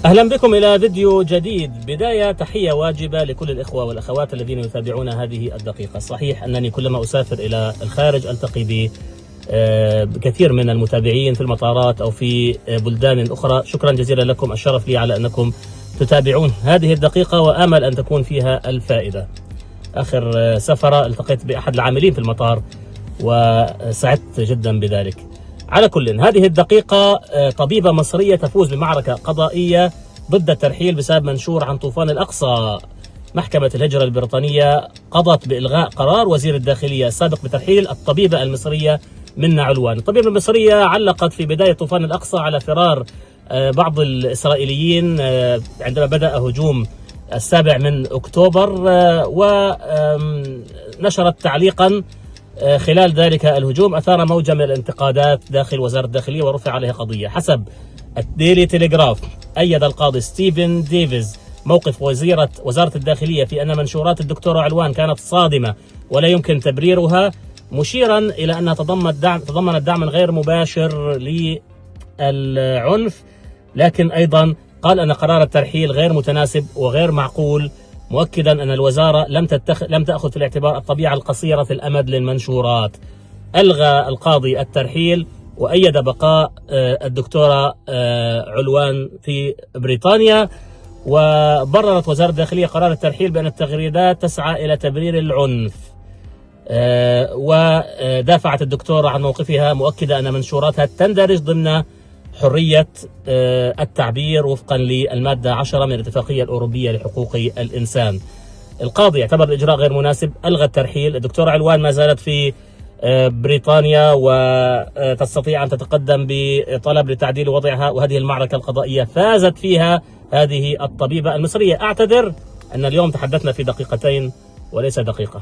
أهلا بكم إلى فيديو جديد. بداية تحية واجبة لكل الإخوة والأخوات الذين يتابعون هذه الدقيقة. صحيح أنني كلما أسافر إلى الخارج ألتقي بكثير من المتابعين في المطارات أو في بلدان أخرى. شكرا جزيلا لكم، الشرف لي على أنكم تتابعون هذه الدقيقة وآمل أن تكون فيها الفائدة. آخر سفرة التقيت بأحد العاملين في المطار وسعدت جدا بذلك. على كل، هذه الدقيقة طبيبة مصرية تفوز بمعركة قضائية ضد الترحيل بسبب منشور عن طوفان الأقصى. محكمة الهجرة البريطانية قضت بإلغاء قرار وزير الداخلية السابق بترحيل الطبيبة المصرية منى علوان. الطبيبة المصرية علقت في بداية طوفان الأقصى على فرار بعض الإسرائيليين عندما بدأ هجوم 7 أكتوبر، ونشرت تعليقا خلال ذلك الهجوم أثار موجة من الانتقادات داخل وزارة الداخلية ورفع عليها قضية. حسب الديلي تيليغراف، أيد القاضي ستيفن ديفيز موقف وزارة الداخلية في أن منشورات الدكتورة علوان كانت صادمة ولا يمكن تبريرها، مشيرا إلى أنها تضمنت دعما غير مباشر للعنف، لكن أيضا قال أن قرار الترحيل غير متناسب وغير معقول، مؤكدا أن الوزارة لم تأخذ في الاعتبار الطبيعة القصيرة الأمد للمنشورات. ألغى القاضي الترحيل وأيد بقاء الدكتورة علوان في بريطانيا، وبررت وزارة الداخلية قرار الترحيل بأن التغريدات تسعى إلى تبرير العنف، ودافعت الدكتورة عن موقفها مؤكدة أن منشوراتها تندرج ضمن حرية التعبير وفقا للمادة 10 من الاتفاقية الأوروبية لحقوق الإنسان. القاضي اعتبر الإجراء غير مناسب، ألغى الترحيل. الدكتورة علوان ما زالت في بريطانيا وتستطيع أن تتقدم بطلب لتعديل وضعها، وهذه المعركة القضائية فازت فيها هذه الطبيبة المصرية. أعتذر أن اليوم تحدثنا في دقيقتين وليس دقيقة.